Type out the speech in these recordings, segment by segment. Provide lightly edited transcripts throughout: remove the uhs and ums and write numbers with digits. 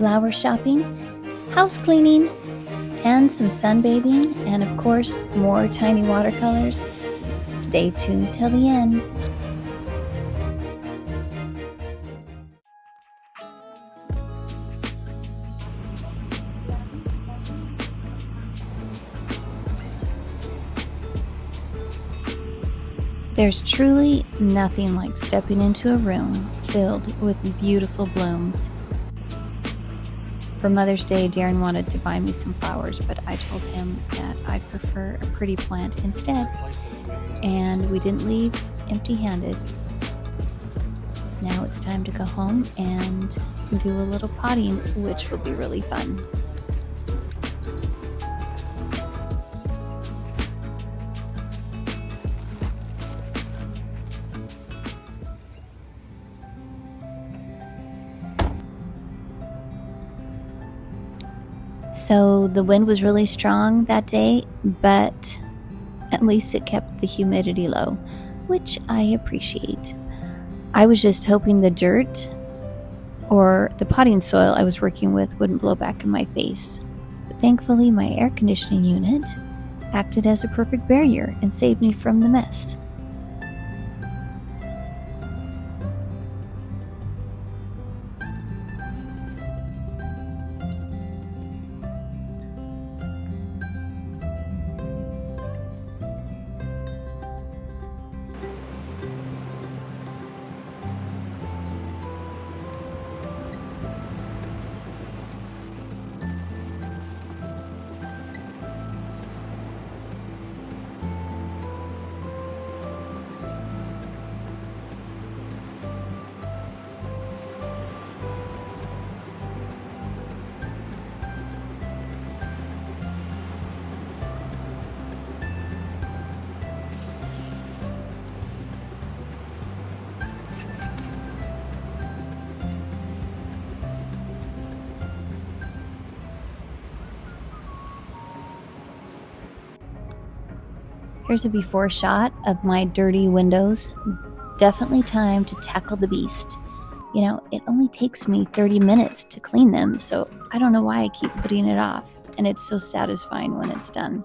flower shopping, house cleaning, and some sunbathing, and of course, more tiny watercolors. Stay tuned till the end. There's truly nothing like stepping into a room filled with beautiful blooms. For Mother's Day, Darren wanted to buy me some flowers, but I told him that I'd prefer a pretty plant instead, and we didn't leave empty-handed. Now it's time to go home and do a little potting, which will be really fun. So the wind was really strong that day, but at least it kept the humidity low, which I appreciate. I was just hoping the dirt or the potting soil I was working with wouldn't blow back in my face. But thankfully, my air conditioning unit acted as a perfect barrier and saved me from the mess. Here's a before shot of my dirty windows. Definitely time to tackle the beast. You know, it only takes me 30 minutes to clean them, so I don't know why I keep putting it off, and it's so satisfying when it's done.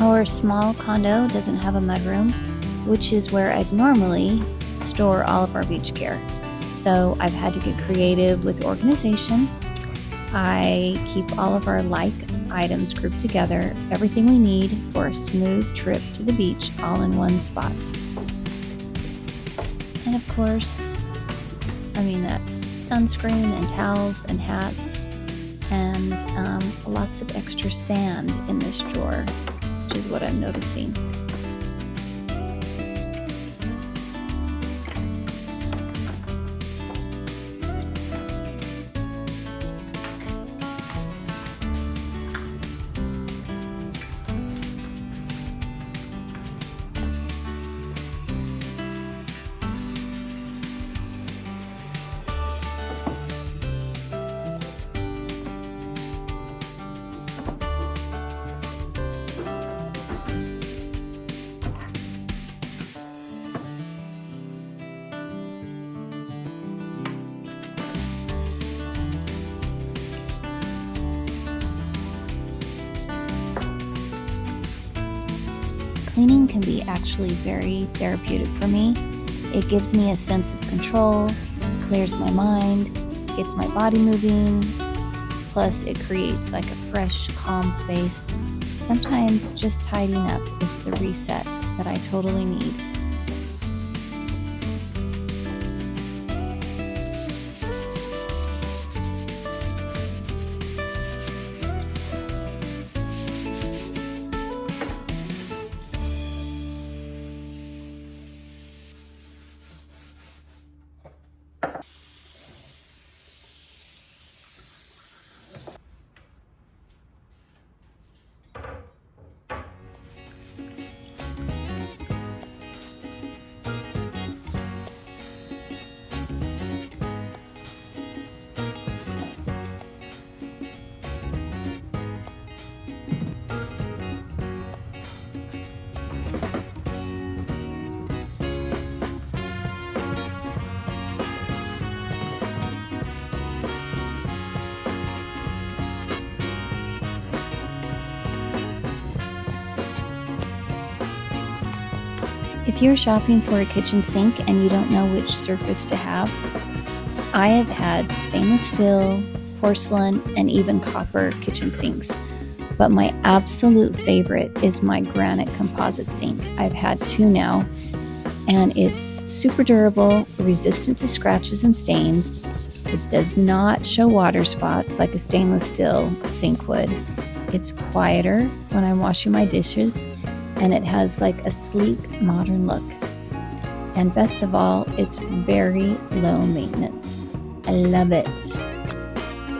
Our small condo doesn't have a mudroom, which is where I'd normally store all of our beach gear. So I've had to get creative with organization. I keep all of our like items grouped together, everything we need for a smooth trip to the beach, all in one spot. And of course, that's sunscreen and towels and hats and lots of extra sand in this drawer, which is what I'm noticing. cleaning can be actually very therapeutic for me. It gives me a sense of control, clears my mind, gets my body moving, plus it creates like a fresh, calm space. Sometimes just tidying up is the reset that I totally need. If you're shopping for a kitchen sink and you don't know which surface to have, I have had stainless steel, porcelain, and even copper kitchen sinks. But my absolute favorite is my granite composite sink. I've had 2 now, and it's super durable, resistant to scratches and stains. It does not show water spots like a stainless steel sink would. It's quieter when I'm washing my dishes, and it has like a sleek, modern look. And best of all, it's very low maintenance. I love it.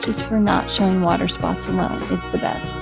Just for not showing water spots alone, it's the best.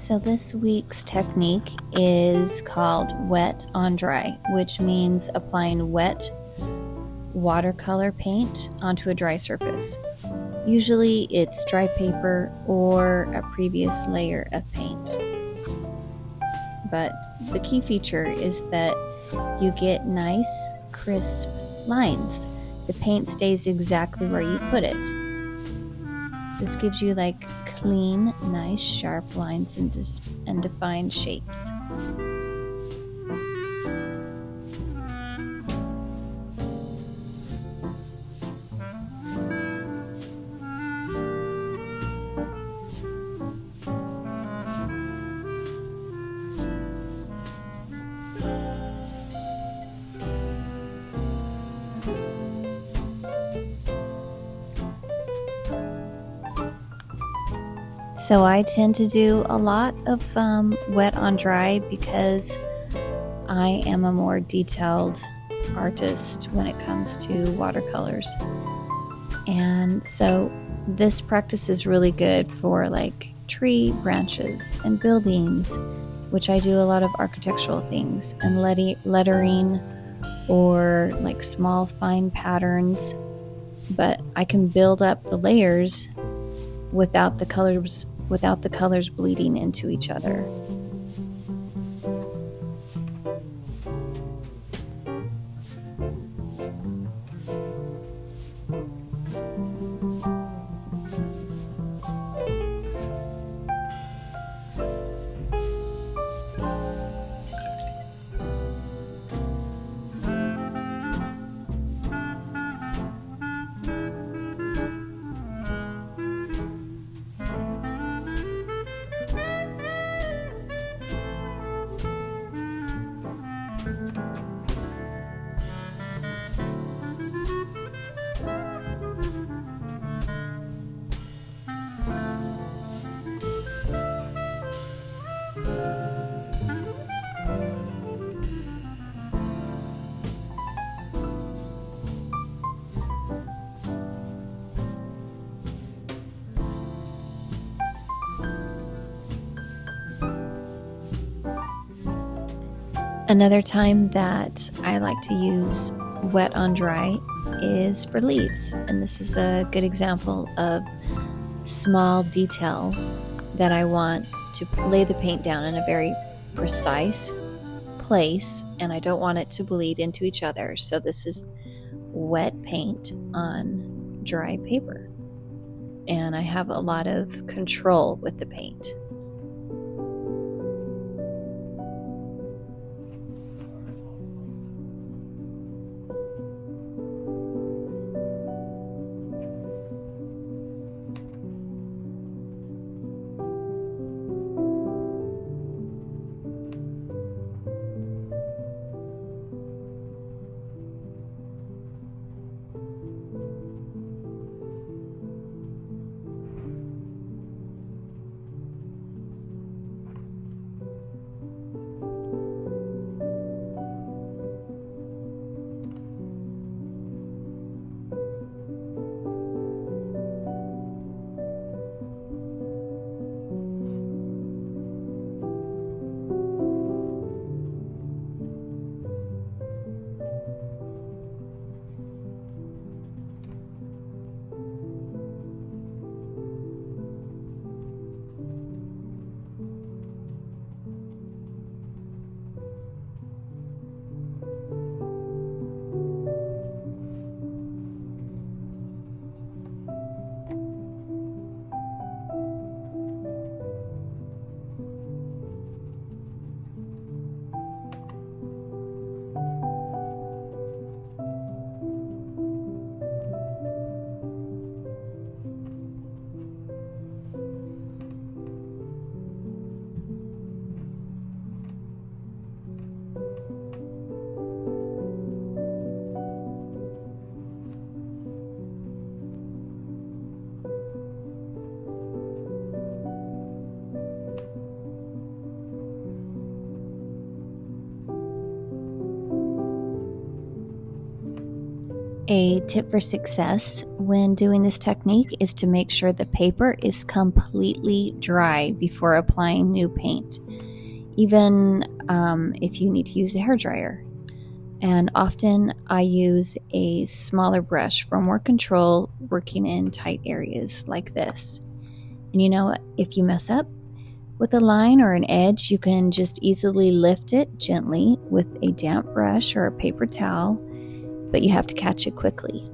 So this week's technique is called wet on dry, which means applying wet watercolor paint onto a dry surface. Usually it's dry paper or a previous layer of paint. But the key feature is that you get nice, crisp lines. The paint stays exactly where you put it. This gives you like clean, nice, sharp lines and defined shapes. So I tend to do a lot of wet on dry because I am a more detailed artist when it comes to watercolors. And so this practice is really good for like tree branches and buildings, which I do a lot of architectural things, and lettering or like small fine patterns. But I can build up the layers without the colors bleeding into each other. Another time that I like to use wet on dry is for leaves, and this is a good example of small detail that I want to lay the paint down in a very precise place and I don't want it to bleed into each other. So this is wet paint on dry paper. And I have a lot of control with the paint. A tip for success when doing this technique is to make sure the paper is completely dry before applying new paint, even if you need to use a hairdryer. And often I use a smaller brush for more control working in tight areas like this. And you know, if you mess up with a line or an edge, you can just easily lift it gently with a damp brush or a paper towel, but you have to catch it quickly.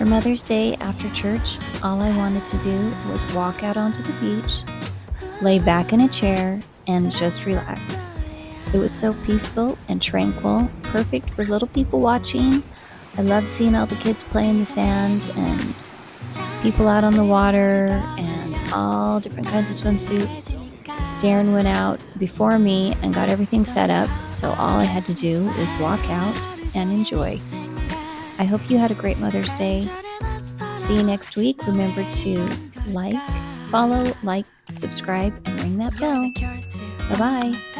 Mother's Day after church, all I wanted to do was walk out onto the beach, lay back in a chair, and just relax. It was so peaceful and tranquil, perfect for little people watching. I loved seeing all the kids play in the sand and people out on the water and all different kinds of swimsuits. Darren went out before me and got everything set up, so all I had to do was walk out and enjoy. I hope you had a great Mother's Day. See you next week. Remember to follow, subscribe, and ring that bell. Bye-bye.